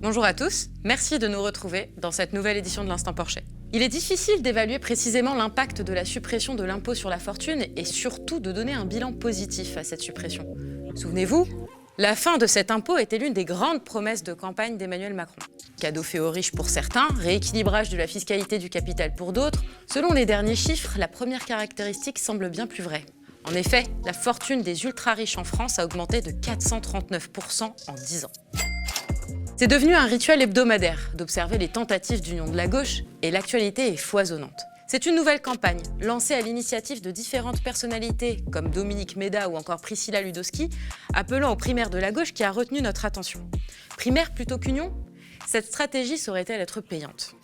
Bonjour à tous, merci de nous retrouver dans cette nouvelle édition de l'Instant Porcher. Il est difficile d'évaluer précisément l'impact de la suppression de l'impôt sur la fortune et surtout de donner un bilan positif à cette suppression. Souvenez-vous, la fin de cet impôt était l'une des grandes promesses de campagne d'Emmanuel Macron. Cadeau fait aux riches pour certains, rééquilibrage de la fiscalité du capital pour d'autres. Selon les derniers chiffres, la première caractéristique semble bien plus vraie. En effet, la fortune des ultra-riches en France a augmenté de 439% en 10 ans. C'est devenu un rituel hebdomadaire d'observer les tentatives d'union de la gauche et l'actualité est foisonnante. C'est une nouvelle campagne, lancée à l'initiative de différentes personnalités comme Dominique Méda ou encore Priscilla Ludowski, appelant aux primaires de la gauche qui a retenu notre attention. Primaire plutôt qu'union ? Cette stratégie saurait-elle être payante ?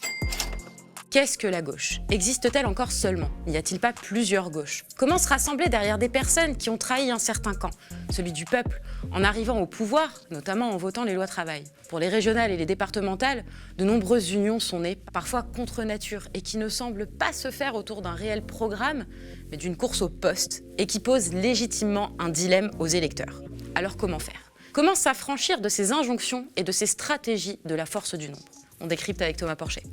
Qu'est-ce que la gauche ? Existe-t-elle encore seulement ? N'y a-t-il pas plusieurs gauches ? Comment se rassembler derrière des personnes qui ont trahi un certain camp, celui du peuple, en arrivant au pouvoir, notamment en votant les lois travail ? Pour les régionales et les départementales, de nombreuses unions sont nées, parfois contre nature, et qui ne semblent pas se faire autour d'un réel programme, mais d'une course au poste, et qui posent légitimement un dilemme aux électeurs. Alors comment faire ? Comment s'affranchir de ces injonctions et de ces stratégies de la force du nombre ? On décrypte avec Thomas Porcher.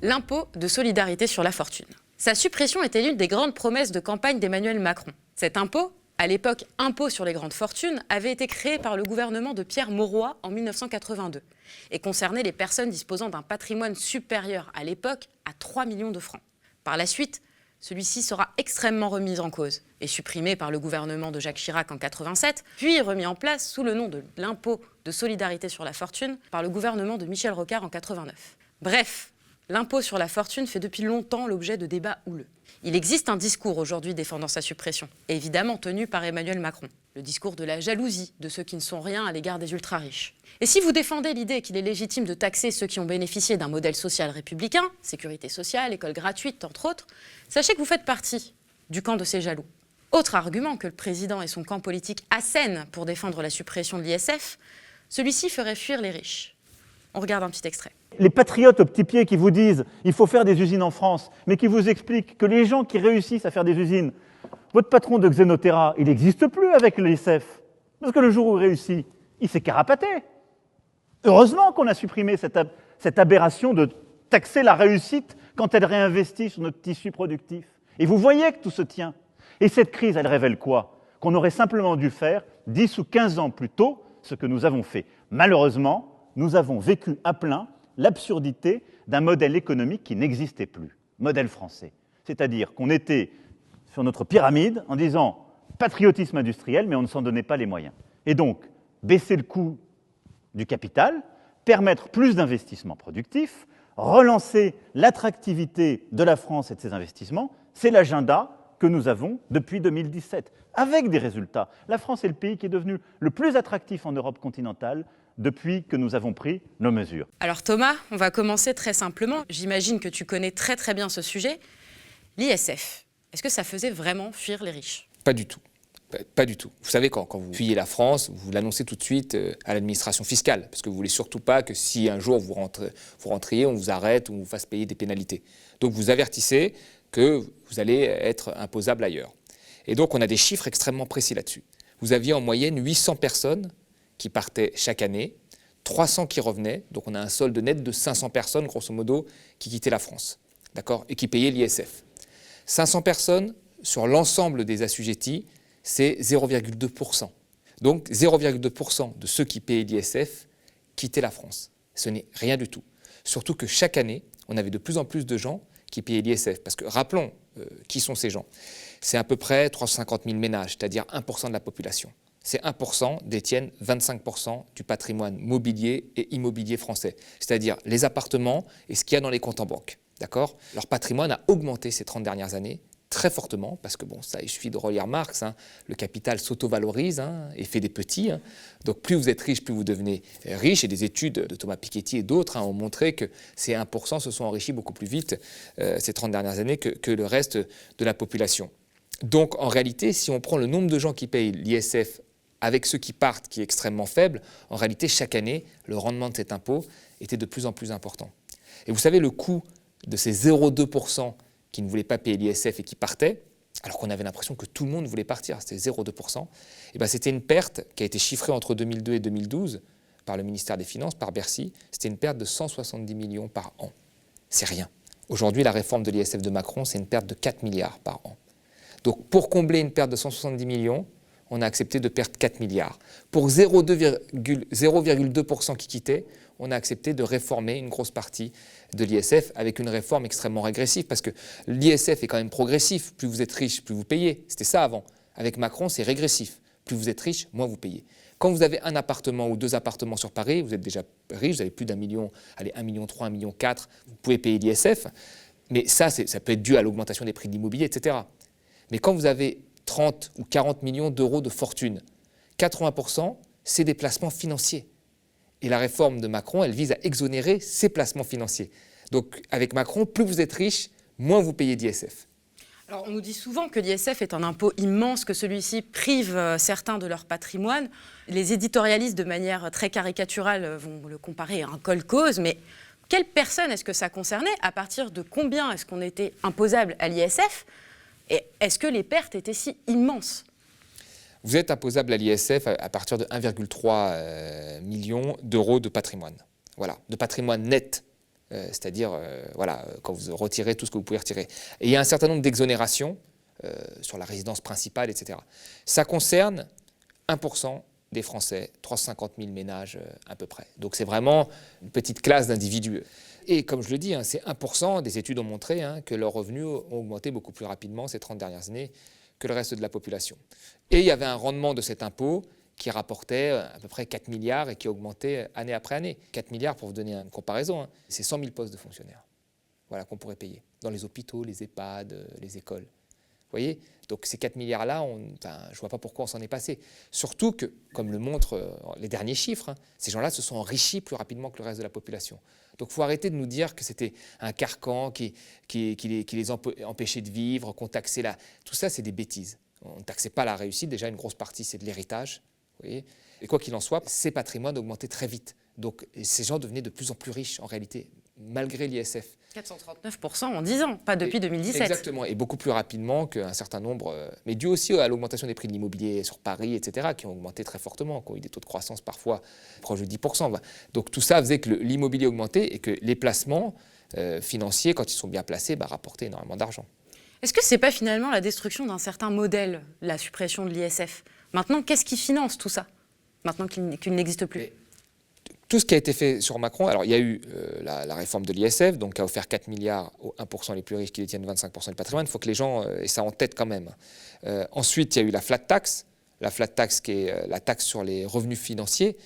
L'impôt de solidarité sur la fortune. Sa suppression était l'une des grandes promesses de campagne d'Emmanuel Macron. Cet impôt, à l'époque impôt sur les grandes fortunes, avait été créé par le gouvernement de Pierre Mauroy en 1982 et concernait les personnes disposant d'un patrimoine supérieur à l'époque à 3 millions de francs. Par la suite, celui-ci sera extrêmement remis en cause et supprimé par le gouvernement de Jacques Chirac en 1987, puis remis en place sous le nom de l'impôt de solidarité sur la fortune par le gouvernement de Michel Rocard en 1989. Bref, l'impôt sur la fortune fait depuis longtemps l'objet de débats houleux. Il existe un discours aujourd'hui défendant sa suppression, évidemment tenu par Emmanuel Macron. Le discours de la jalousie de ceux qui ne sont rien à l'égard des ultra-riches. Et si vous défendez l'idée qu'il est légitime de taxer ceux qui ont bénéficié d'un modèle social républicain, sécurité sociale, école gratuite, entre autres, sachez que vous faites partie du camp de ces jaloux. Autre argument que le président et son camp politique assènent pour défendre la suppression de l'ISF, celui-ci ferait fuir les riches. On regarde un petit extrait. Les patriotes au petit pied qui vous disent « il faut faire des usines en France », mais qui vous expliquent que les gens qui réussissent à faire des usines, votre patron de Xenoterra, il n'existe plus avec l'ISF. Parce que le jour où il réussit, il s'est carapaté. Heureusement qu'on a supprimé cette aberration de taxer la réussite quand elle réinvestit sur notre tissu productif. Et vous voyez que tout se tient. Et cette crise, elle révèle quoi ? Qu'on aurait simplement dû faire 10 ou 15 ans plus tôt ce que nous avons fait. Malheureusement, nous avons vécu à plein l'absurdité d'un modèle économique qui n'existait plus, modèle français. C'est-à-dire qu'on était sur notre pyramide en disant patriotisme industriel, mais on ne s'en donnait pas les moyens. Et donc, baisser le coût du capital, permettre plus d'investissements productifs, relancer l'attractivité de la France et de ses investissements, c'est l'agenda que nous avons depuis 2017, avec des résultats. La France est le pays qui est devenu le plus attractif en Europe continentale depuis que nous avons pris nos mesures. Alors Thomas, on va commencer très simplement. J'imagine que tu connais très très bien ce sujet. L'ISF, est-ce que ça faisait vraiment fuir les riches ? Pas du tout. Pas du tout. Vous savez, quand vous fuyez la France, vous l'annoncez tout de suite à l'administration fiscale, parce que vous ne voulez surtout pas que si un jour vous rentriez, on vous arrête ou on vous fasse payer des pénalités. Donc vous avertissez que vous allez être imposable ailleurs. Et donc on a des chiffres extrêmement précis là-dessus. Vous aviez en moyenne 800 personnes qui partaient chaque année, 300 qui revenaient, donc on a un solde net de 500 personnes, grosso modo, qui quittaient la France, d'accord, et qui payaient l'ISF. 500 personnes sur l'ensemble des assujettis, c'est 0,2%. Donc 0,2% de ceux qui payaient l'ISF quittaient la France. Ce n'est rien du tout. Surtout que chaque année, on avait de plus en plus de gens qui payaient l'ISF. Parce que rappelons qui sont ces gens. C'est à peu près 350 000 ménages, c'est-à-dire 1% de la population. Ces 1% détiennent 25% du patrimoine mobilier et immobilier français, c'est-à-dire les appartements et ce qu'il y a dans les comptes en banque. D'accord ? Leur patrimoine a augmenté ces 30 dernières années très fortement, parce que bon, ça, il suffit de relire Marx, hein, le capital s'auto-valorise et fait des petits. Donc plus vous êtes riche, plus vous devenez riche. Et des études de Thomas Piketty et d'autres ont montré que ces 1% se sont enrichis beaucoup plus vite ces 30 dernières années que le reste de la population. Donc en réalité, si on prend le nombre de gens qui payent l'ISF avec ceux qui partent, qui est extrêmement faible, en réalité, chaque année, le rendement de cet impôt était de plus en plus important. Et vous savez, le coût de ces 0,2% qui ne voulaient pas payer l'ISF et qui partaient, alors qu'on avait l'impression que tout le monde voulait partir, c'était 0,2%. Et ben, c'était une perte qui a été chiffrée entre 2002 et 2012 par le ministère des Finances, par Bercy. C'était une perte de 170 millions par an. C'est rien. Aujourd'hui, la réforme de l'ISF de Macron, c'est une perte de 4 milliards par an. Donc pour combler une perte de 170 millions, on a accepté de perdre 4 milliards. Pour 0,2% qui quittait, on a accepté de réformer une grosse partie de l'ISF avec une réforme extrêmement régressive, parce que l'ISF est quand même progressif. Plus vous êtes riche, plus vous payez. C'était ça avant. Avec Macron, c'est régressif. Plus vous êtes riche, moins vous payez. Quand vous avez un appartement ou 2 appartements sur Paris, vous êtes déjà riche, vous avez plus d'1 million, allez, 1,3 million, 1,4 million, vous pouvez payer l'ISF. Mais ça peut être dû à l'augmentation des prix de l'immobilier, etc. Mais quand vous avez 30 ou 40 millions d'euros de fortune, 80%, c'est des placements financiers. Et la réforme de Macron, elle vise à exonérer ces placements financiers. Donc avec Macron, plus vous êtes riche, moins vous payez d'ISF. Alors, on nous dit souvent que l'ISF est un impôt immense, que celui-ci prive certains de leur patrimoine. Les éditorialistes, de manière très caricaturale, vont le comparer à un kolkhoz, mais quelles personnes est-ce que ça concernait? À partir de combien est-ce qu'on était imposable à l'ISF? Et est-ce que les pertes étaient si immenses? Vous êtes imposable à l'ISF à partir de 1,3 million d'euros de patrimoine. Voilà, de patrimoine net. C'est-à-dire, quand vous retirez tout ce que vous pouvez retirer. Et il y a un certain nombre d'exonérations sur la résidence principale, etc. Ça concerne 1% des Français, 350 000 ménages à peu près. Donc c'est vraiment une petite classe d'individus. Et comme je le dis, c'est 1%, des études ont montré que leurs revenus ont augmenté beaucoup plus rapidement ces 30 dernières années que le reste de la population. Et il y avait un rendement de cet impôt qui rapportait à peu près 4 milliards et qui augmentait année après année. 4 milliards, pour vous donner une comparaison, c'est 100 000 postes de fonctionnaires, voilà, qu'on pourrait payer dans les hôpitaux, les EHPAD, les écoles. Vous voyez? Donc ces 4 milliards-là, je ne vois pas pourquoi on s'en est passé. Surtout que, comme le montrent les derniers chiffres, ces gens-là se sont enrichis plus rapidement que le reste de la population. Donc il faut arrêter de nous dire que c'était un carcan qui les empêchait de vivre, qu'on taxait la... Tout ça, c'est des bêtises. On ne taxait pas la réussite. Déjà, une grosse partie, c'est de l'héritage. Vous voyez? Et quoi qu'il en soit, ces patrimoines augmentaient très vite. Donc ces gens devenaient de plus en plus riches, en réalité, malgré l'ISF. 439% en 10 ans, pas depuis 2017. Exactement, et beaucoup plus rapidement qu'un certain nombre, mais dû aussi à l'augmentation des prix de l'immobilier sur Paris, etc., qui ont augmenté très fortement, qui ont eu des taux de croissance parfois proches de 10%. Donc tout ça faisait que l'immobilier augmentait et que les placements financiers, quand ils sont bien placés, rapportaient énormément d'argent. Est-ce que ce n'est pas finalement la destruction d'un certain modèle, la suppression de l'ISF? Maintenant, qu'est-ce qui finance tout ça, maintenant qu'il n'existe plus? Tout ce qui a été fait sur Macron, alors il y a eu la réforme de l'ISF, donc qui a offert 4 milliards aux 1% les plus riches qui détiennent 25% du patrimoine. Il faut que les gens aient ça en tête quand même. Ensuite, il y a eu la flat tax qui est la taxe sur les revenus financiers,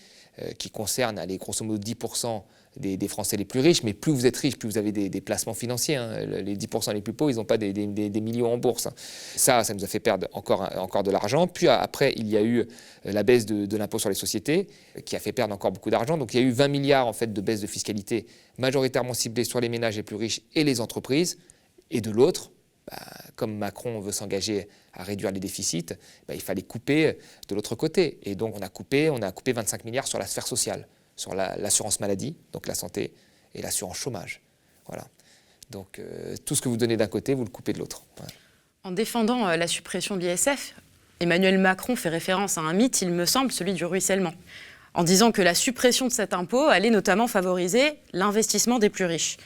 qui concerne, grosso modo, 10% des Français les plus riches. Mais plus vous êtes riche, plus vous avez des placements financiers. Les 10% les plus pauvres, ils n'ont pas des millions en bourse. Ça nous a fait perdre encore de l'argent. Puis après, il y a eu la baisse de l'impôt sur les sociétés, qui a fait perdre encore beaucoup d'argent. Donc il y a eu 20 milliards en fait, de baisse de fiscalité, majoritairement ciblée sur les ménages les plus riches et les entreprises. Et de l'autre, comme Macron veut s'engager à réduire les déficits, il fallait couper de l'autre côté. Et donc on a coupé 25 milliards sur la sphère sociale, sur l'assurance maladie, donc la santé, et l'assurance chômage. Voilà. Donc tout ce que vous donnez d'un côté, vous le coupez de l'autre. Voilà. En défendant la suppression de l'ISF, Emmanuel Macron fait référence à un mythe, il me semble, celui du ruissellement, en disant que la suppression de cet impôt allait notamment favoriser l'investissement des plus riches.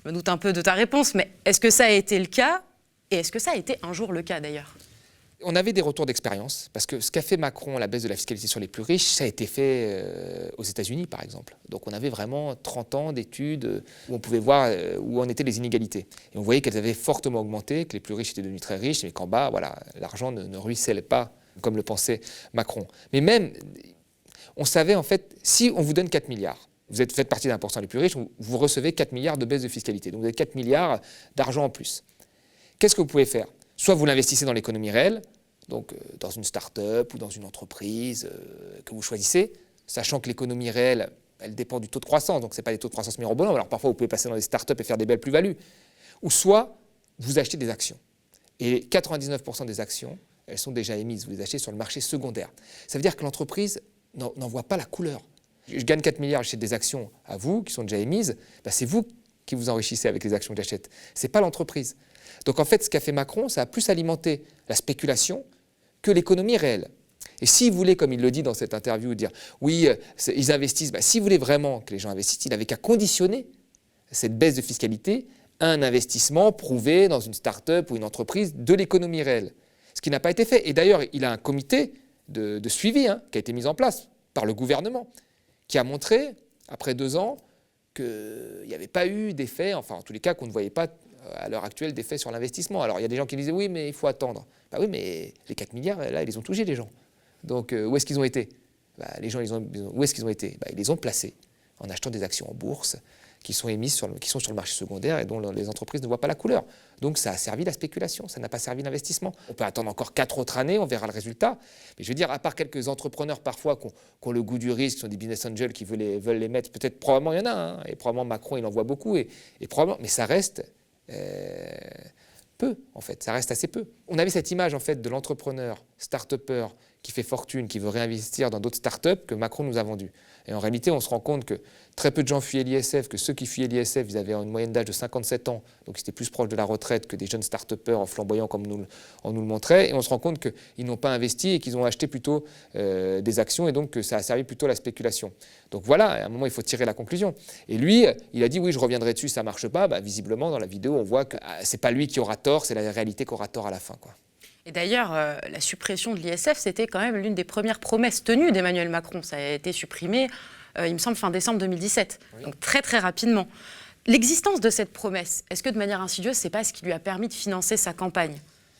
Je me doute un peu de ta réponse, mais est-ce que ça a été le cas? Et est-ce que ça a été un jour le cas d'ailleurs? On avait des retours d'expérience, parce que ce qu'a fait Macron, la baisse de la fiscalité sur les plus riches, ça a été fait aux États-Unis, par exemple. Donc on avait vraiment 30 ans d'études où on pouvait voir où en étaient les inégalités. Et on voyait qu'elles avaient fortement augmenté, que les plus riches étaient devenus très riches, mais qu'en bas, voilà, l'argent ne ruisselle pas, comme le pensait Macron. Mais même, on savait en fait, si on vous donne 4 milliards, vous faites partie d'un % les plus riches, vous recevez 4 milliards de baisse de fiscalité. Donc vous avez 4 milliards d'argent en plus. Qu'est-ce que vous pouvez faire? Soit vous l'investissez dans l'économie réelle, donc dans une start-up ou dans une entreprise que vous choisissez, sachant que l'économie réelle, elle dépend du taux de croissance, donc ce n'est pas des taux de croissance mirobolants. Alors parfois, vous pouvez passer dans des start-up et faire des belles plus-values. Ou soit, vous achetez des actions. Et 99% des actions, elles sont déjà émises. Vous les achetez sur le marché secondaire. Ça veut dire que l'entreprise n'en voit pas la couleur. Je gagne 4 milliards, j'achète des actions à vous, qui sont déjà émises, c'est vous qui vous enrichissez avec les actions que j'achète. Ce n'est pas l'entreprise. Donc en fait, ce qu'a fait Macron, ça a plus alimenté la spéculation que l'économie réelle. Et s'il voulait, comme il le dit dans cette interview, dire oui, ils investissent, s'il voulait vraiment que les gens investissent, il n'avait qu'à conditionner cette baisse de fiscalité à un investissement prouvé dans une start-up ou une entreprise de l'économie réelle. Ce qui n'a pas été fait. Et d'ailleurs, il a un comité de suivi qui a été mis en place par le gouvernement, qui a montré, après 2 ans, qu'il n'y avait pas eu d'effet, enfin en tous les cas qu'on ne voyait pas à l'heure actuelle d'effet sur l'investissement. Alors il y a des gens qui disaient oui, mais il faut attendre. Oui, mais les 4 milliards, là, ils les ont touchés les gens. Donc où est-ce qu'ils ont été? Les gens, où est-ce qu'ils ont été? Ils les ont placés en achetant des actions en bourse qui sont émises qui sont sur le marché secondaire et dont les entreprises ne voient pas la couleur. Donc ça a servi la spéculation, ça n'a pas servi l'investissement. On peut attendre encore 4 autres années, on verra le résultat. Mais je veux dire, à part quelques entrepreneurs parfois qui ont le goût du risque, qui sont des business angels qui veulent les mettre, peut-être probablement il y en a, et probablement Macron il en voit beaucoup, et probablement, mais ça reste peu en fait, ça reste assez peu. On avait cette image en fait de l'entrepreneur, start-upper, qui fait fortune, qui veut réinvestir dans d'autres start-up que Macron nous a vendu. Et en réalité, on se rend compte que très peu de gens fuyaient l'ISF, que ceux qui fuyaient l'ISF, ils avaient une moyenne d'âge de 57 ans, donc c'était plus proche de la retraite que des jeunes start-upers flamboyants comme on nous le montrait. Et on se rend compte qu'ils n'ont pas investi et qu'ils ont acheté plutôt des actions et donc que ça a servi plutôt à la spéculation. Donc voilà, à un moment, il faut tirer la conclusion. Et lui, il a dit oui, je reviendrai dessus, ça ne marche pas. Visiblement, dans la vidéo, on voit que ce n'est pas lui qui aura tort, c'est la réalité qui aura tort à la fin, quoi. Et d'ailleurs, la suppression de l'ISF, c'était quand même l'une des premières promesses tenues d'Emmanuel Macron. Ça a été supprimé, il me semble, fin décembre 2017, oui. Donc très très rapidement. L'existence de cette promesse, est-ce que de manière insidieuse, c'est pas ce qui lui a permis de financer sa campagne ?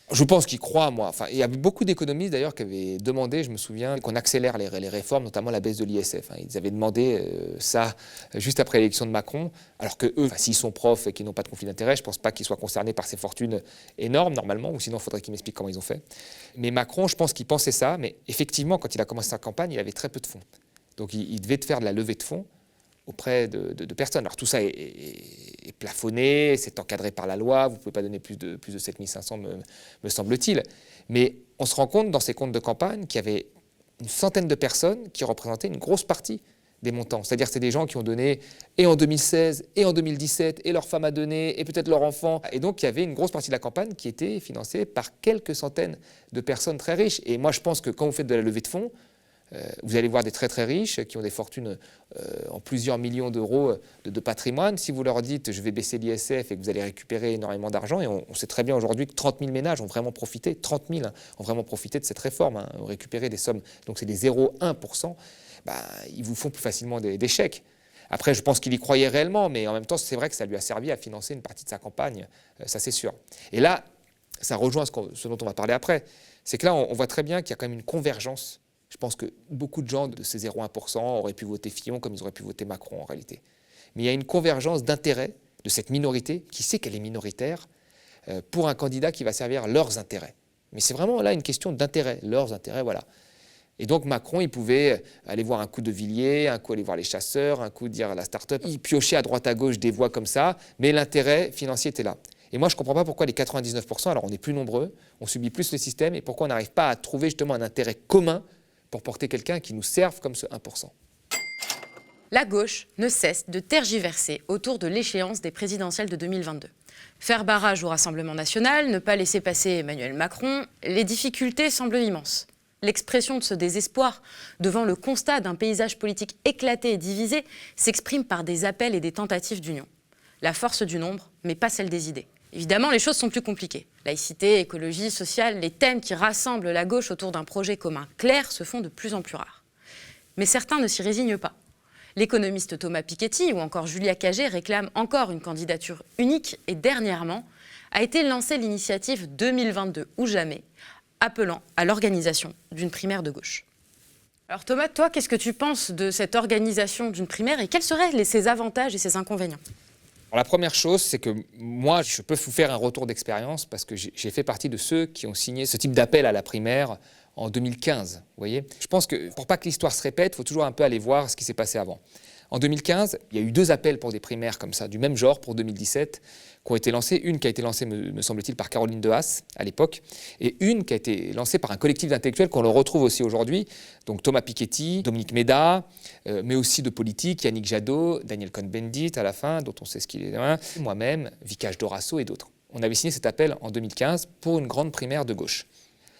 Je pense qu'il croit, moi. Enfin, il y a beaucoup d'économistes d'ailleurs qui avaient demandé, je me souviens, qu'on accélère les réformes, notamment la baisse de l'ISF. Ils avaient demandé ça juste après l'élection de Macron, alors que eux, s'ils sont profs et qu'ils n'ont pas de conflit d'intérêt, je ne pense pas qu'ils soient concernés par ces fortunes énormes normalement, ou sinon il faudrait qu'ils m'expliquent comment ils ont fait. Mais Macron, je pense qu'il pensait ça, mais effectivement, quand il a commencé sa campagne, il avait très peu de fonds. Donc il devait faire de la levée de fonds auprès de personnes. Alors tout ça est plafonné, c'est encadré par la loi, vous ne pouvez pas donner plus de 7500 me semble-t-il. Mais on se rend compte dans ces comptes de campagne qu'il y avait une centaine de personnes qui représentaient une grosse partie des montants. C'est-à-dire que c'est des gens qui ont donné et en 2016 et en 2017 et leur femme a donné et peut-être leur enfant. Et donc il y avait une grosse partie de la campagne qui était financée par quelques centaines de personnes très riches. Et moi je pense que quand vous faites de la levée de fonds, vous allez voir des très très riches qui ont des fortunes en plusieurs millions d'euros de patrimoine. Si vous leur dites je vais baisser l'ISF et que vous allez récupérer énormément d'argent, et on sait très bien aujourd'hui que 30 000 ménages ont vraiment profité, 30 000 ont vraiment profité de cette réforme, ont récupéré des sommes, donc c'est des 0,1%, ils vous font plus facilement des chèques. Après, je pense qu'il y croyait réellement, mais en même temps, c'est vrai que ça lui a servi à financer une partie de sa campagne, ça c'est sûr. Et là, ça rejoint ce dont on va parler après, c'est que là, on voit très bien qu'il y a quand même une convergence. Je pense que beaucoup de gens de ces 0,1% auraient pu voter Fillon comme ils auraient pu voter Macron en réalité. Mais il y a une convergence d'intérêts de cette minorité, qui sait qu'elle est minoritaire, pour un candidat qui va servir leurs intérêts. Mais c'est vraiment là une question d'intérêt, leurs intérêts, voilà. Et donc Macron, il pouvait aller voir un coup de Villiers, un coup aller voir les chasseurs, un coup dire la start-up. Il piochait à droite à gauche des voix comme ça, mais l'intérêt financier était là. Et moi, je ne comprends pas pourquoi les 99%, alors on est plus nombreux, on subit plus le système, et pourquoi on n'arrive pas à trouver justement un intérêt commun pour porter quelqu'un qui nous serve comme ce 1%. La gauche ne cesse de tergiverser autour de l'échéance des présidentielles de 2022. Faire barrage au Rassemblement national, ne pas laisser passer Emmanuel Macron, les difficultés semblent immenses. L'expression de ce désespoir devant le constat d'un paysage politique éclaté et divisé s'exprime par des appels et des tentatives d'union. La force du nombre, mais pas celle des idées. Évidemment, les choses sont plus compliquées. Laïcité, écologie, sociale, les thèmes qui rassemblent la gauche autour d'un projet commun clair se font de plus en plus rares. Mais certains ne s'y résignent pas. L'économiste Thomas Piketty ou encore Julia Cagé réclament encore une candidature unique et dernièrement a été lancée l'initiative 2022 ou jamais, appelant à l'organisation d'une primaire de gauche. Alors Thomas, toi, qu'est-ce que tu penses de cette organisation d'une primaire et quels seraient ses avantages et ses inconvénients ? Alors, la première chose, c'est que moi, je peux vous faire un retour d'expérience parce que j'ai fait partie de ceux qui ont signé ce type d'appel à la primaire en 2015. Vous voyez ? Je pense que pour pas que l'histoire se répète, il faut toujours un peu aller voir ce qui s'est passé avant. En 2015, il y a eu 2 appels pour des primaires comme ça, du même genre pour 2017, qui ont été lancés. Une qui a été lancée, me semble-t-il, par Caroline Dehaas à l'époque, et une qui a été lancée par un collectif d'intellectuels qu'on le retrouve aussi aujourd'hui, donc Thomas Piketty, Dominique Méda, mais aussi de politiques, Yannick Jadot, Daniel Cohn-Bendit à la fin, dont on sait ce qu'il est, moi-même, Vicage Dorasso et d'autres. on avait signé cet appel en 2015 pour une grande primaire de gauche.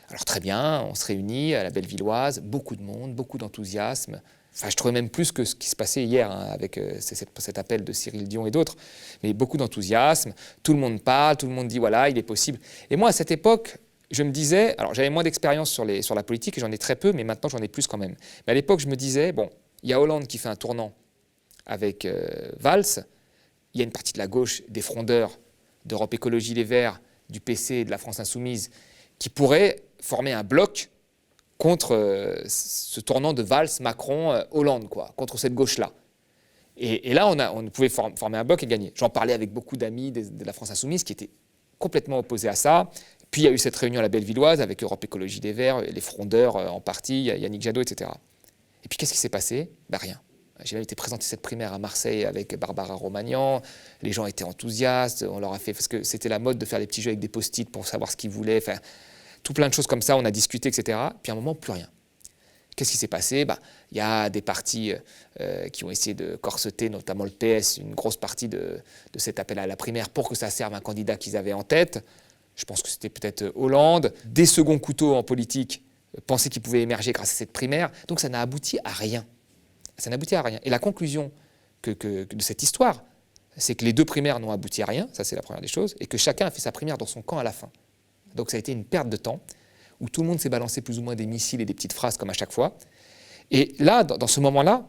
Alors très bien, on se réunit à la Bellevilloise, beaucoup de monde, beaucoup d'enthousiasme. Enfin, je trouvais même plus que ce qui se passait hier avec cet appel de Cyril Dion et d'autres, mais beaucoup d'enthousiasme, tout le monde parle, tout le monde dit voilà, il est possible. Et moi, à cette époque, je me disais, alors j'avais moins d'expérience sur la politique, et j'en ai très peu, mais maintenant j'en ai plus quand même. Mais à l'époque, je me disais, bon, il y a Hollande qui fait un tournant avec Valls, il y a une partie de la gauche, des frondeurs d'Europe Écologie Les Verts, du PC et de la France Insoumise, qui pourraient former un bloc contre ce tournant de Valls, Macron, Hollande, quoi, contre cette gauche-là. Et là, on pouvait former un bloc et gagner. J'en parlais avec beaucoup d'amis de la France Insoumise qui étaient complètement opposés à ça. Puis il y a eu cette réunion à la Bellevilloise avec Europe Écologie Les Verts, les frondeurs en partie, Yannick Jadot, etc. Et puis qu'est-ce qui s'est passé? Rien. J'ai même été présenter cette primaire à Marseille avec Barbara Romagnan. Les gens étaient enthousiastes. On leur a fait, parce que c'était la mode de faire des petits jeux avec des post-it pour savoir ce qu'ils voulaient. Enfin, tout plein de choses comme ça. On a discuté, etc. Puis à un moment, plus rien. Qu'est-ce qui s'est passé? Il y a des partis qui ont essayé de corseter, notamment le PS, une grosse partie de cet appel à la primaire pour que ça serve un candidat qu'ils avaient en tête. Je pense que c'était peut-être Hollande. Des seconds couteaux en politique pensaient qu'ils pouvaient émerger grâce à cette primaire. Donc ça n'a abouti à rien. Ça n'a abouti à rien. Et la conclusion de cette histoire, c'est que les deux primaires n'ont abouti à rien, ça c'est la première des choses, et que chacun a fait sa primaire dans son camp à la fin. Donc ça a été une perte de temps, où tout le monde s'est balancé plus ou moins des missiles et des petites phrases comme à chaque fois. Et là, dans ce moment-là,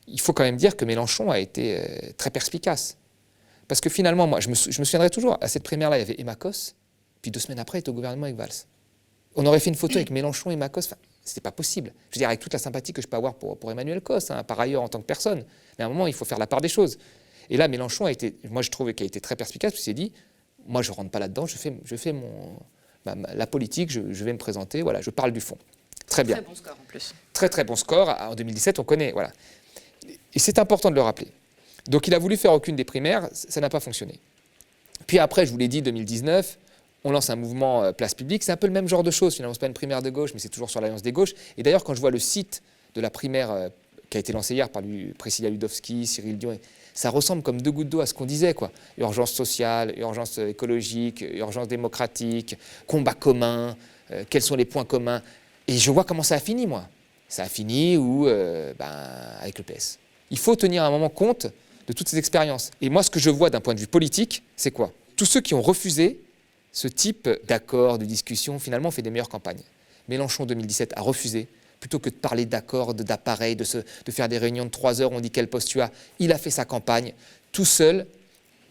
il faut quand même dire que Mélenchon a été très perspicace. Parce que finalement, moi, je me souviendrai toujours, à cette primaire-là, il y avait Emma Cosse, puis 2 semaines après, il était au gouvernement avec Valls. On aurait fait une photo avec Mélenchon et Emma Cosse, enfin, c'était pas possible. Je veux dire, avec toute la sympathie que je peux avoir pour Emmanuel Cosse, par ailleurs en tant que personne. Mais à un moment, il faut faire la part des choses. Et là, Mélenchon a été, moi je trouve qu'il a été très perspicace, parce qu'il s'est dit, moi je rentre pas là-dedans, je fais la politique, je vais me présenter, voilà, je parle du fond. Très bien. Très bon score en plus. Très très bon score. En 2017, on connaît, voilà. Et c'est important de le rappeler. Donc il a voulu faire aucune des primaires, ça n'a pas fonctionné. Puis après, je vous l'ai dit, 2019, on lance un mouvement place publique, c'est un peu le même genre de choses, finalement, c'est pas une primaire de gauche, mais c'est toujours sur l'Alliance des gauches. Et d'ailleurs, quand je vois le site de la primaire qui a été lancée hier par Priscilla Ludowski, Cyril Dion, ça ressemble comme 2 gouttes d'eau à ce qu'on disait, quoi. Urgence sociale, urgence écologique, urgence démocratique, combat commun, quels sont les points communs. Et je vois comment ça a fini, moi. Ça a fini avec le PS. Il faut tenir à un moment compte de toutes ces expériences. Et moi, ce que je vois d'un point de vue politique, c'est quoi? Tous ceux qui ont refusé ce type d'accord, de discussion, finalement, fait des meilleures campagnes. Mélenchon, 2017, a refusé. Plutôt que de parler d'accords, d'appareils, de faire des réunions de 3 heures, on dit quel poste tu as. Il a fait sa campagne tout seul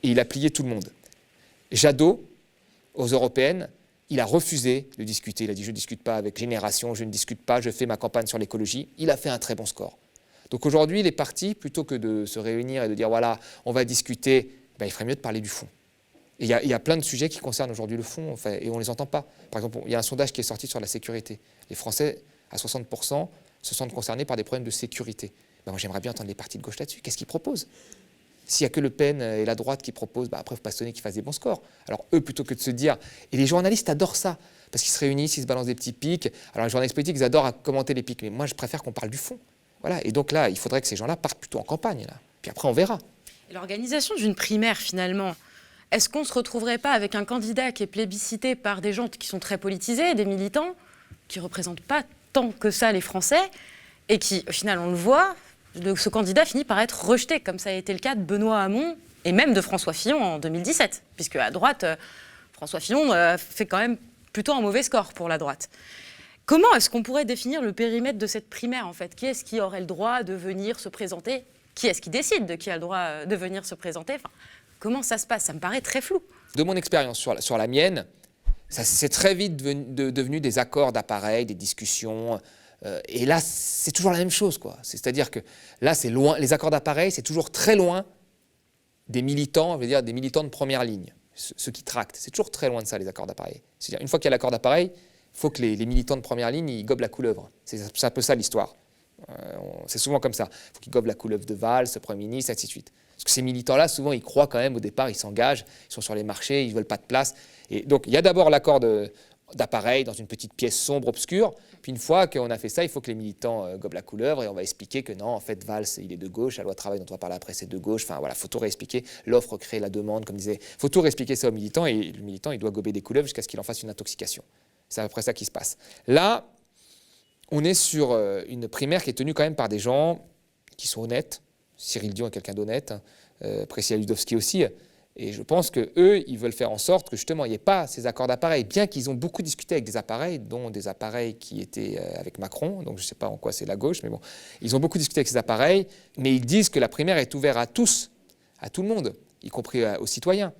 et il a plié tout le monde. Jadot, aux européennes, il a refusé de discuter. Il a dit « je ne discute pas avec Génération, je ne discute pas, je fais ma campagne sur l'écologie ». Il a fait un très bon score. Donc aujourd'hui, les partis, plutôt que de se réunir et de dire « voilà, on va discuter », il ferait mieux de parler du fond. Et il y a plein de sujets qui concernent aujourd'hui le fond, enfin, et on ne les entend pas. Par exemple, il y a un sondage qui est sorti sur la sécurité. Les Français, à 60%, se sentent concernés par des problèmes de sécurité. Moi, j'aimerais bien entendre les partis de gauche là-dessus. Qu'est-ce qu'ils proposent? S'il n'y a que Le Pen et la droite qui proposent, après, il ne faut pas se donner qu'ils fassent des bons scores. Alors eux, plutôt que de se dire... Et les journalistes adorent ça, parce qu'ils se réunissent, ils se balancent des petits pics. Alors les journalistes politiques, ils adorent à commenter les pics. Mais moi, je préfère qu'on parle du fond. Voilà. Et donc là, il faudrait que ces gens-là partent plutôt en campagne. Là. Puis après, on verra. Et l'organisation d'une primaire, finalement... Est-ce qu'on ne se retrouverait pas avec un candidat qui est plébiscité par des gens qui sont très politisés, des militants, qui ne représentent pas tant que ça les Français, et qui, au final, on le voit, ce candidat finit par être rejeté, comme ça a été le cas de Benoît Hamon et même de François Fillon en 2017, puisque à droite, François Fillon fait quand même plutôt un mauvais score pour la droite. Comment est-ce qu'on pourrait définir le périmètre de cette primaire, en fait? Qui est-ce qui aurait le droit de venir se présenter? Qui est-ce qui décide de qui a le droit de venir se présenter? Comment ça se passe? Ça me paraît très flou. De mon expérience sur la mienne, c'est très vite devenu des accords d'appareil, des discussions. Et là, c'est toujours la même chose, quoi. C'est-à-dire que là, c'est loin. Les accords d'appareil, c'est toujours très loin des militants, je veux dire des militants de première ligne, ceux qui tractent. C'est toujours très loin de ça, les accords d'appareil. C'est-à-dire, une fois qu'il y a l'accord d'appareil, il faut que les militants de première ligne, ils gobent la couleuvre. C'est un peu ça l'histoire. C'est souvent comme ça. Il faut qu'ils gobent la couleuvre de Valls, ce Premier ministre, ainsi de suite. Parce que ces militants-là, souvent, ils croient quand même au départ, ils s'engagent, ils sont sur les marchés, ils ne veulent pas de place. Et donc, il y a d'abord l'accord d'appareil dans une petite pièce sombre, obscure, Puis une fois qu'on a fait ça, il faut que les militants gobent la couleuvre et on va expliquer que non, en fait, Valls, il est de gauche, la loi travail dont on va parler après, c'est de gauche. Enfin voilà, il faut tout réexpliquer. L'offre crée la demande, comme disait. Il faut tout réexpliquer ça aux militants et le militant, il doit gober des couleuvres jusqu'à ce qu'il en fasse une intoxication. C'est à peu près ça qui se passe. Là, on est sur une primaire qui est tenue quand même par des gens qui sont honnêtes. Cyril Dion est quelqu'un d'honnête, Priscilla Ludowski aussi. Et je pense qu'eux, ils veulent faire en sorte que justement, il n'y ait pas ces accords d'appareil, bien qu'ils ont beaucoup discuté avec des appareils, dont des appareils qui étaient avec Macron, donc je ne sais pas en quoi c'est la gauche, mais bon, ils ont beaucoup discuté avec ces appareils, mais ils disent que la primaire est ouverte à tous, à tout le monde, y compris aux citoyens.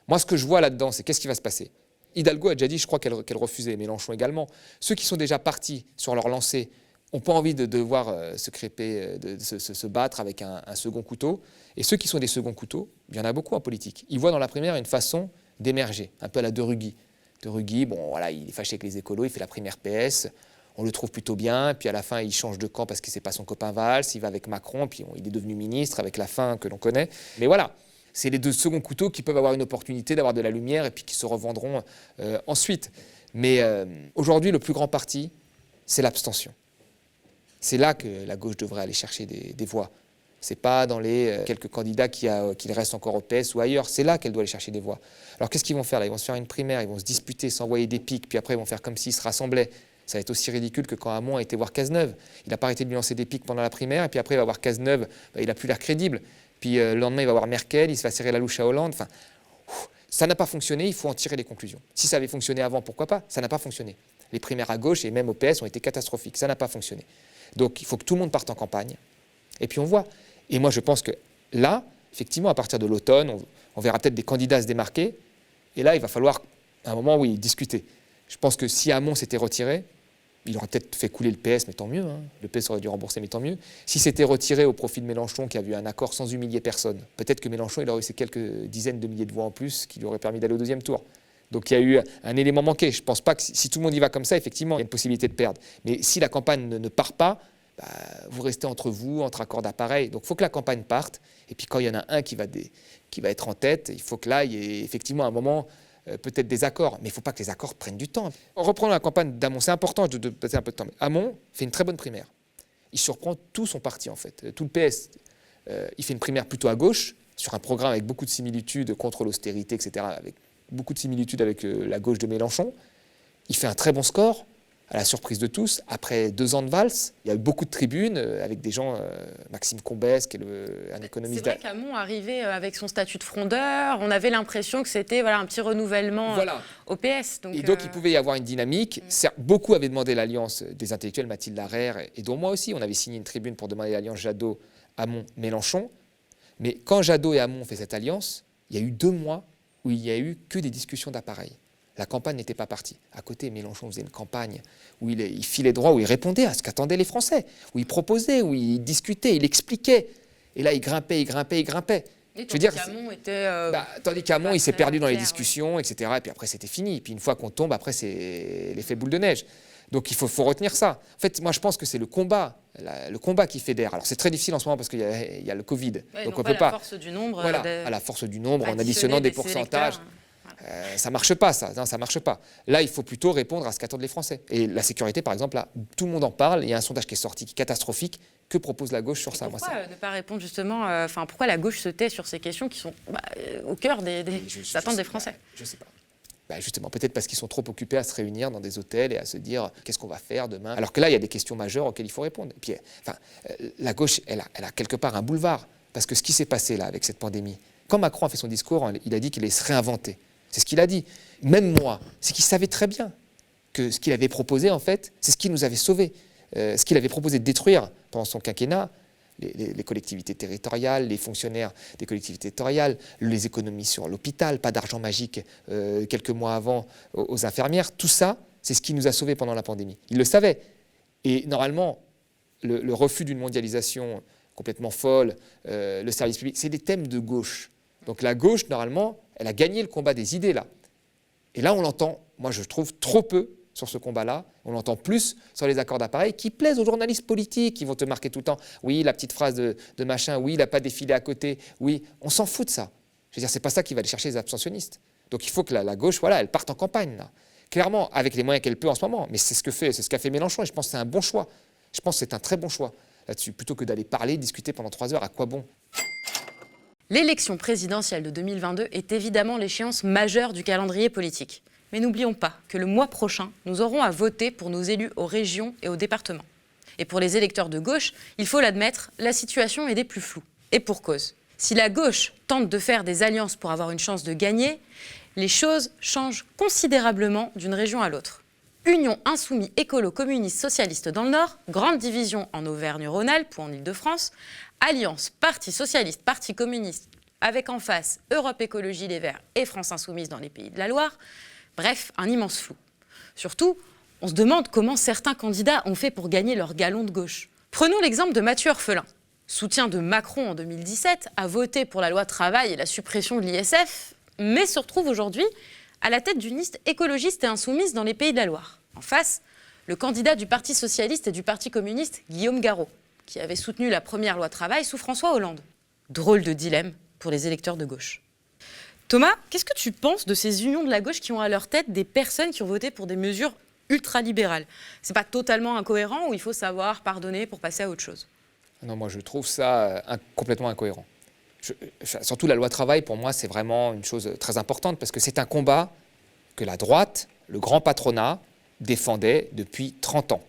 Moi, ce que je vois là-dedans, c'est qu'est-ce qui va se passer? Hidalgo a déjà dit, je crois qu'elle refusait, Mélenchon également. Ceux qui sont déjà partis sur leur lancée n'ont pas envie de devoir se crêper, de se battre avec un second couteau. Et ceux qui sont des seconds couteaux, il y en a beaucoup en politique. Ils voient dans la primaire une façon d'émerger, un peu à la De Rugy. De Rugy, bon, voilà, il est fâché avec les écolos, il fait la primaire PS, on le trouve plutôt bien, puis à la fin, il change de camp parce que c'est pas son copain Valls, il va avec Macron, puis bon, il est devenu ministre avec la fin que l'on connaît. Mais voilà, c'est les deux seconds couteaux qui peuvent avoir une opportunité d'avoir de la lumière et puis qui se revendront ensuite. Mais aujourd'hui, le plus grand parti, c'est l'abstention. C'est là que la gauche devrait aller chercher des voix. C'est pas dans les quelques candidats qui restent encore au PS ou ailleurs. C'est là qu'elle doit aller chercher des voix. Alors qu'est-ce qu'ils vont faire là? Ils vont se faire une primaire, ils vont se disputer, s'envoyer des pics, puis après ils vont faire comme s'ils se rassemblaient. Ça va être aussi ridicule que quand Hamon a été voir Cazeneuve. Il n'a pas arrêté de lui lancer des pics pendant la primaire, et puis après il va voir Cazeneuve, il n'a plus l'air crédible. Puis le lendemain il va voir Merkel, il se va serrer la louche à Hollande. Enfin, ça n'a pas fonctionné, il faut en tirer les conclusions. Si ça avait fonctionné avant, pourquoi pas? Ça n'a pas fonctionné. Les primaires à gauche et même au PS ont été catastrophiques. Ça n'a pas fonctionné. Donc il faut que tout le monde parte en campagne. Et puis on voit. Et moi je pense que là, effectivement, à partir de l'automne, on verra peut-être des candidats se démarquer. Et là, il va falloir, à un moment, oui, discuter. Je pense que si Hamon s'était retiré, il aurait peut-être fait couler le PS, mais tant mieux. Hein. Le PS aurait dû rembourser, mais tant mieux. Si c'était retiré au profit de Mélenchon, qui a eu un accord sans humilier personne, peut-être que Mélenchon, il aurait eu ces quelques dizaines de milliers de voix en plus qui lui auraient permis d'aller au deuxième tour. Donc il y a eu un élément manqué. Je ne pense pas que si tout le monde y va comme ça, effectivement, il y a une possibilité de perdre. Mais si la campagne ne part pas, vous restez entre vous, entre accords d'appareil. Donc il faut que la campagne parte. Et puis quand il y en a un qui va être en tête, il faut que là, il y ait effectivement un moment, peut-être des accords. Mais il ne faut pas que les accords prennent du temps. En reprenant la campagne d'Hamon, c'est important de passer un peu de temps. Mais Hamon fait une très bonne primaire. Il surprend tout son parti, en fait. Tout le PS. Il fait une primaire plutôt à gauche, sur un programme avec beaucoup de similitudes contre l'austérité, etc., avec beaucoup de similitudes avec la gauche de Mélenchon. Il fait un très bon score, à la surprise de tous. Après 2 ans de Valls, il y a eu beaucoup de tribunes avec des gens, Maxime Combes, qui est un économiste. C'est vrai qu'Hamon arrivait avec son statut de frondeur. On avait l'impression que c'était un petit renouvellement au PS. Donc il pouvait y avoir une dynamique. Beaucoup avaient demandé l'alliance des intellectuels, Mathilde Larère et dont moi aussi. On avait signé une tribune pour demander l'alliance Jadot, Hamon, Mélenchon. Mais quand Jadot et Hamon ont fait cette alliance, il y a eu 2 mois où il n'y a eu que des discussions d'appareil. La campagne n'était pas partie. À côté, Mélenchon faisait une campagne où il filait droit, où il répondait à ce qu'attendaient les Français, où il proposait, où il discutait, il expliquait. Et là, il grimpait. Et tandis qu'Hamon, il s'est perdu dans les discussions, etc. Et puis après, c'était fini. Et puis une fois qu'on tombe, après, c'est l'effet boule de neige. Donc il faut retenir ça. En fait, moi, je pense que c'est le combat qui fédère. Alors c'est très difficile en ce moment parce qu'il y a le Covid. Ouais, donc on peut pas. À la force du nombre. À la force du nombre, en additionnant des pourcentages. Ça marche pas, ça. Non, ça marche pas. Là, il faut plutôt répondre à ce qu'attendent les Français. Et la sécurité, par exemple, là, tout le monde en parle. Il y a un sondage qui est sorti, qui est catastrophique. Que propose la gauche sur ça? Pourquoi ne pas répondre justement pourquoi la gauche se tait sur ces questions qui sont au cœur des attentes des Français? Je sais pas. Justement, peut-être parce qu'ils sont trop occupés à se réunir dans des hôtels et à se dire qu'est-ce qu'on va faire demain. Alors que là, il y a des questions majeures auxquelles il faut répondre. Et puis, la gauche, elle a quelque part un boulevard. Parce que ce qui s'est passé là avec cette pandémie, quand Macron a fait son discours, il a dit qu'il allait se réinventer. C'est ce qu'il a dit. Même moi, c'est qu'il savait très bien que ce qu'il avait proposé, en fait, c'est ce qui nous avait sauvés. Ce qu'il avait proposé de détruire pendant son quinquennat, les collectivités territoriales, les fonctionnaires des collectivités territoriales, les économies sur l'hôpital, pas d'argent magique quelques mois avant aux infirmières, tout ça, c'est ce qui nous a sauvés pendant la pandémie. Il le savait. Et normalement, le refus d'une mondialisation complètement folle, le service public, c'est des thèmes de gauche. Donc la gauche, normalement, elle a gagné le combat des idées, là. Et là, on l'entend, moi je trouve, trop peu sur ce combat-là. On l'entend plus sur les accords d'appareil qui plaisent aux journalistes politiques, qui vont te marquer tout le temps. Oui, la petite phrase de machin, oui, il n'a pas défilé à côté, oui. On s'en fout de ça. Je veux dire, c'est pas ça qui va aller chercher les abstentionnistes. Donc il faut que la gauche, elle parte en campagne, là. clairement, avec les moyens qu'elle peut en ce moment. Mais c'est ce qu'a fait Mélenchon, et je pense que c'est un bon choix. Je pense que c'est un très bon choix là-dessus, plutôt que d'aller parler, discuter pendant 3 heures, à quoi bon? L'élection présidentielle de 2022 est évidemment l'échéance majeure du calendrier politique. Mais n'oublions pas que le mois prochain, nous aurons à voter pour nos élus aux régions et aux départements. Et pour les électeurs de gauche, il faut l'admettre, la situation est des plus floues. Et pour cause. Si la gauche tente de faire des alliances pour avoir une chance de gagner, les choses changent considérablement d'une région à l'autre. Union insoumis écolo communiste socialiste dans le Nord, grande division en Auvergne-Rhône-Alpes ou en Île-de-France, alliance Parti socialiste, Parti communiste, avec en face Europe Écologie Les Verts et France Insoumise dans les Pays de la Loire. Bref, un immense flou. Surtout, on se demande comment certains candidats ont fait pour gagner leur galon de gauche. Prenons l'exemple de Mathieu Orphelin. Soutien de Macron en 2017, a voté pour la loi travail et la suppression de l'ISF, mais se retrouve aujourd'hui à la tête d'une liste écologiste et insoumise dans les Pays de la Loire. En face, le candidat du Parti socialiste et du Parti communiste, Guillaume Garot, qui avait soutenu la première loi travail sous François Hollande. Drôle de dilemme pour les électeurs de gauche. Thomas, qu'est-ce que tu penses de ces unions de la gauche qui ont à leur tête des personnes qui ont voté pour des mesures ultralibérales? C'est pas totalement incohérent ou il faut savoir pardonner pour passer à autre chose? Non, moi je trouve ça complètement incohérent. Surtout la loi travail, pour moi, c'est vraiment une chose très importante parce que c'est un combat que la droite, le grand patronat, défendait depuis 30 ans.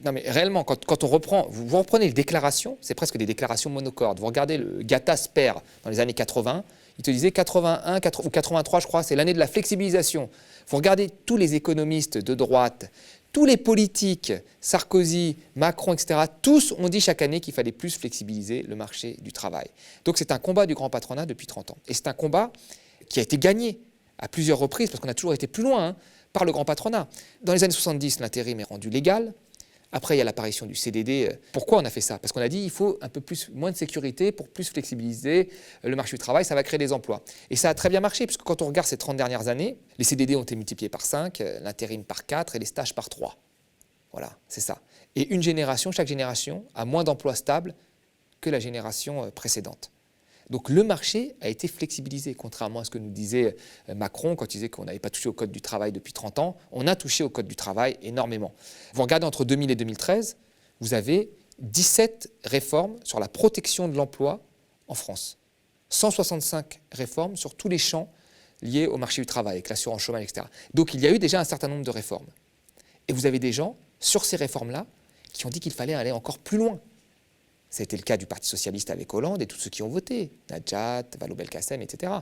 Non mais réellement, quand on reprend, vous reprenez les déclarations, c'est presque des déclarations monocordes. Vous regardez le Gattaz Sper dans les années 80, il te disait 81 ou 83, je crois, c'est l'année de la flexibilisation. Vous regardez tous les économistes de droite, tous les politiques, Sarkozy, Macron, etc., tous ont dit chaque année qu'il fallait plus flexibiliser le marché du travail. Donc c'est un combat du grand patronat depuis 30 ans. Et c'est un combat qui a été gagné à plusieurs reprises, parce qu'on a toujours été plus loin, par le grand patronat. Dans les années 70, l'intérim est rendu légal. Après, il y a l'apparition du CDD. Pourquoi on a fait ça? Parce qu'on a dit qu'il faut un peu moins de sécurité pour plus flexibiliser le marché du travail, ça va créer des emplois. Et ça a très bien marché, puisque quand on regarde ces 30 dernières années, les CDD ont été multipliés par 5, l'intérim par 4 et les stages par 3. Voilà, c'est ça. Et chaque génération a moins d'emplois stables que la génération précédente. Donc le marché a été flexibilisé, contrairement à ce que nous disait Macron quand il disait qu'on n'avait pas touché au code du travail depuis 30 ans. On a touché au code du travail énormément. Vous regardez entre 2000 et 2013, vous avez 17 réformes sur la protection de l'emploi en France. 165 réformes sur tous les champs liés au marché du travail, avec l'assurance chômage, etc. Donc il y a eu déjà un certain nombre de réformes. Et vous avez des gens, sur ces réformes-là, qui ont dit qu'il fallait aller encore plus loin. Ça a été le cas du Parti socialiste avec Hollande et tous ceux qui ont voté, Najat, Vallaud-Belkacem, etc.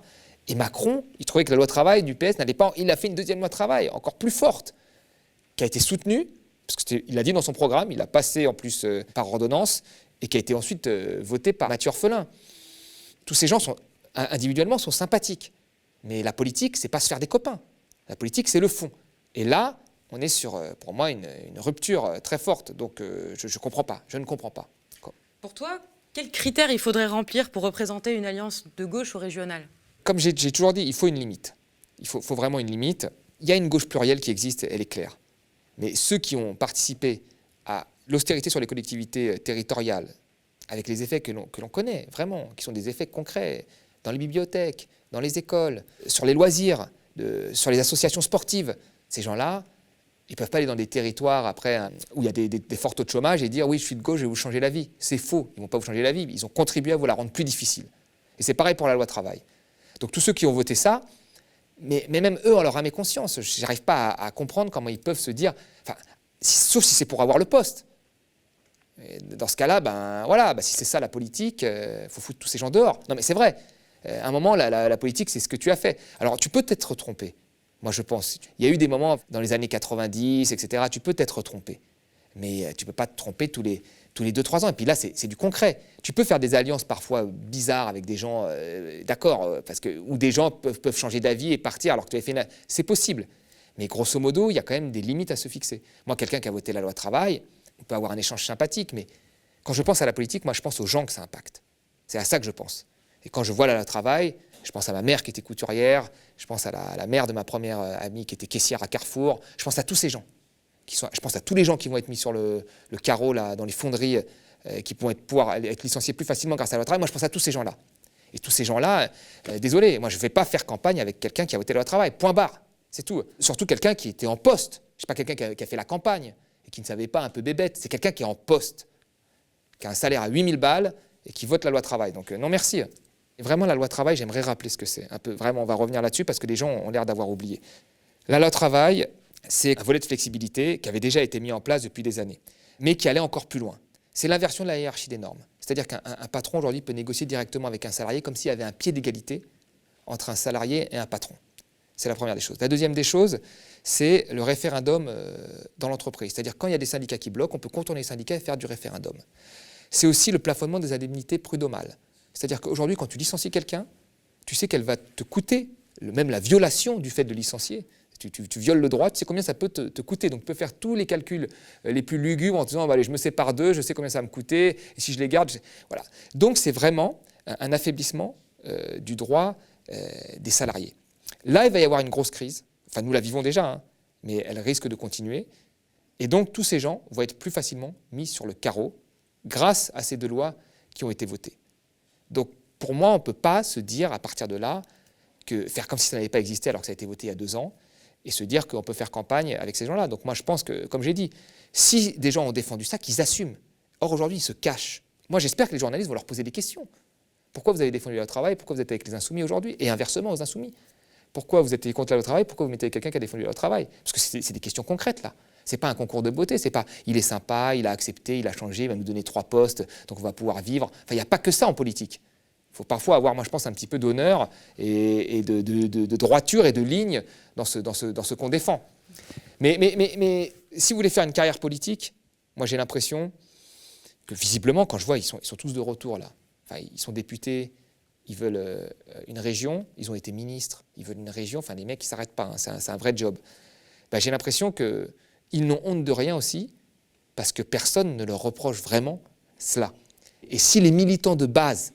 Et Macron, il trouvait que la loi travail du PS n'allait pas. Il a fait une deuxième loi travail, encore plus forte, qui a été soutenue, parce qu'il a dit dans son programme, il a passé en plus par ordonnance, et qui a été ensuite votée par Mathieu Orphelin. Tous ces gens, individuellement, sont sympathiques. Mais la politique, c'est pas se faire des copains. La politique, c'est le fond. Et là, on est sur, pour moi, une rupture très forte. Donc, je ne comprends pas. Je ne comprends pas. Pour toi, quels critères il faudrait remplir pour représenter une alliance de gauche au régional? Comme j'ai toujours dit, il faut une limite. Il faut vraiment une limite. Il y a une gauche plurielle qui existe, elle est claire. Mais ceux qui ont participé à l'austérité sur les collectivités territoriales, avec les effets que l'on connaît, vraiment, qui sont des effets concrets, dans les bibliothèques, dans les écoles, sur les loisirs, sur les associations sportives, ces gens-là, ils ne peuvent pas aller dans des territoires après où il y a des forts taux de chômage et dire « oui, je suis de gauche, je vais vous changer la vie ». C'est faux, ils ne vont pas vous changer la vie, ils ont contribué à vous la rendre plus difficile. Et c'est pareil pour la loi travail. Donc tous ceux qui ont voté ça, mais même eux en leur âme et conscience, je n'arrive pas à comprendre comment ils peuvent se dire, sauf si c'est pour avoir le poste. Et dans ce cas-là, si c'est ça la politique, faut foutre tous ces gens dehors. Non mais c'est vrai, à un moment la politique c'est ce que tu as fait. Alors tu peux t'être trompé. Moi, je pense. Il y a eu des moments dans les années 90, etc. Tu peux t'être trompé. Mais tu ne peux pas te tromper tous les 2-3 ans. Et puis là, c'est du concret. Tu peux faire des alliances parfois bizarres avec des gens, d'accord, où des gens peuvent changer d'avis et partir alors que tu avais fait c'est possible. Mais grosso modo, il y a quand même des limites à se fixer. Moi, quelqu'un qui a voté la loi travail, on peut avoir un échange sympathique, mais quand je pense à la politique, moi, je pense aux gens que ça impacte. C'est à ça que je pense. Et quand je vois la loi travail, je pense à ma mère qui était couturière, je pense à la mère de ma première amie qui était caissière à Carrefour, je pense à tous ces gens. Je pense à tous les gens qui vont être mis sur le carreau là, dans les fonderies, qui vont pouvoir être licenciés plus facilement grâce à la loi travail. Moi, je pense à tous ces gens-là. Et tous ces gens-là, désolé, moi, je ne vais pas faire campagne avec quelqu'un qui a voté la loi travail, point barre. C'est tout. Surtout quelqu'un qui était en poste. Je ne sais pas quelqu'un qui a fait la campagne et qui ne savait pas un peu bébête. C'est quelqu'un qui est en poste, qui a un salaire à 8000 balles et qui vote la loi travail. Donc non merci. Et vraiment, la loi travail, j'aimerais rappeler ce que c'est. Un peu, vraiment, on va revenir là-dessus parce que les gens ont l'air d'avoir oublié. La loi travail, c'est un volet de flexibilité qui avait déjà été mis en place depuis des années, mais qui allait encore plus loin. C'est l'inversion de la hiérarchie des normes. C'est-à-dire qu'un patron aujourd'hui peut négocier directement avec un salarié comme s'il y avait un pied d'égalité entre un salarié et un patron. C'est la première des choses. La deuxième des choses, c'est le référendum dans l'entreprise. C'est-à-dire quand il y a des syndicats qui bloquent, on peut contourner les syndicats et faire du référendum. C'est aussi le plafonnement des indemnités prud'homales. C'est-à-dire qu'aujourd'hui, quand tu licencies quelqu'un, tu sais qu'elle va te coûter, même la violation du fait de licencier. Tu violes le droit, tu sais combien ça peut te coûter. Donc tu peux faire tous les calculs les plus lugubres en te disant allez, je me sépare d'eux, je sais combien ça va me coûter, et si je les garde, voilà. Donc c'est vraiment un affaiblissement du droit des salariés. Là, il va y avoir une grosse crise. Enfin, nous la vivons déjà, hein, mais elle risque de continuer. Et donc, tous ces gens vont être plus facilement mis sur le carreau grâce à ces deux lois qui ont été votées. Donc, pour moi, on ne peut pas se dire, à partir de là, faire comme si ça n'avait pas existé alors que ça a été voté il y a 2 ans, et se dire qu'on peut faire campagne avec ces gens-là. Donc, moi, je pense que, comme j'ai dit, si des gens ont défendu ça, qu'ils assument. Or, aujourd'hui, ils se cachent. Moi, j'espère que les journalistes vont leur poser des questions. Pourquoi vous avez défendu le travail? Pourquoi vous êtes avec les insoumis aujourd'hui? Et inversement, aux insoumis. Pourquoi vous êtes contre le travail? Pourquoi vous mettez avec quelqu'un qui a défendu le travail? Parce que c'est des questions concrètes, là. C'est pas un concours de beauté, c'est pas il est sympa, il a accepté, il a changé, il va nous donner 3 postes, donc on va pouvoir vivre. Enfin, il n'y a pas que ça en politique. Il faut parfois avoir, moi je pense, un petit peu d'honneur et de droiture et de ligne dans ce qu'on défend. Mais si vous voulez faire une carrière politique, moi j'ai l'impression que visiblement, quand je vois, ils sont tous de retour là. Enfin, ils sont députés. Ils veulent une région, ils ont été ministres, ils veulent une région, enfin les mecs ils ne s'arrêtent pas, hein, c'est un vrai job. Ben, j'ai l'impression qu'ils n'ont honte de rien aussi, parce que personne ne leur reproche vraiment cela. Et si les militants de base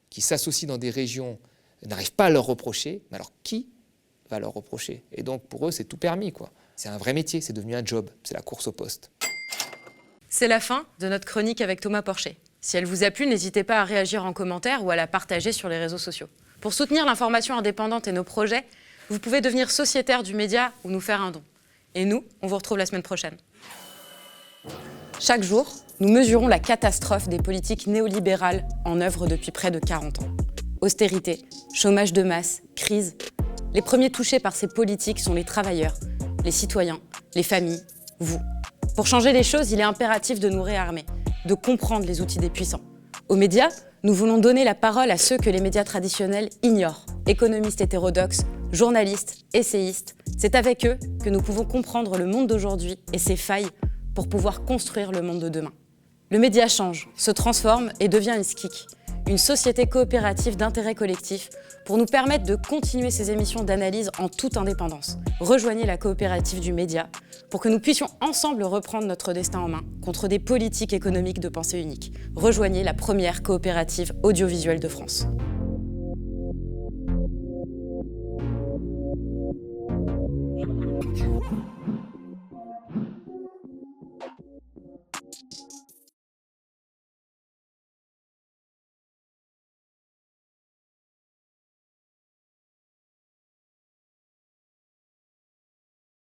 qui s'associent dans des régions n'arrivent pas à leur reprocher, alors qui va leur reprocher? Et donc pour eux c'est tout permis, quoi. C'est un vrai métier, c'est devenu un job, c'est la course au poste. C'est la fin de notre chronique avec Thomas Porcher. Si elle vous a plu, n'hésitez pas à réagir en commentaire ou à la partager sur les réseaux sociaux. Pour soutenir l'information indépendante et nos projets, vous pouvez devenir sociétaire du média ou nous faire un don. Et nous, on vous retrouve la semaine prochaine. Chaque jour, nous mesurons la catastrophe des politiques néolibérales en œuvre depuis près de 40 ans. Austérité, chômage de masse, crise. Les premiers touchés par ces politiques sont les travailleurs, les citoyens, les familles, vous. Pour changer les choses, il est impératif de nous réarmer, de comprendre les outils des puissants. Aux médias, nous voulons donner la parole à ceux que les médias traditionnels ignorent. Économistes hétérodoxes, journalistes, essayistes. C'est avec eux que nous pouvons comprendre le monde d'aujourd'hui et ses failles pour pouvoir construire le monde de demain. Le média change, se transforme et devient une SKIC, une société coopérative d'intérêt collectif pour nous permettre de continuer ces émissions d'analyse en toute indépendance. Rejoignez la coopérative du média pour que nous puissions ensemble reprendre notre destin en main contre des politiques économiques de pensée unique. Rejoignez la première coopérative audiovisuelle de France.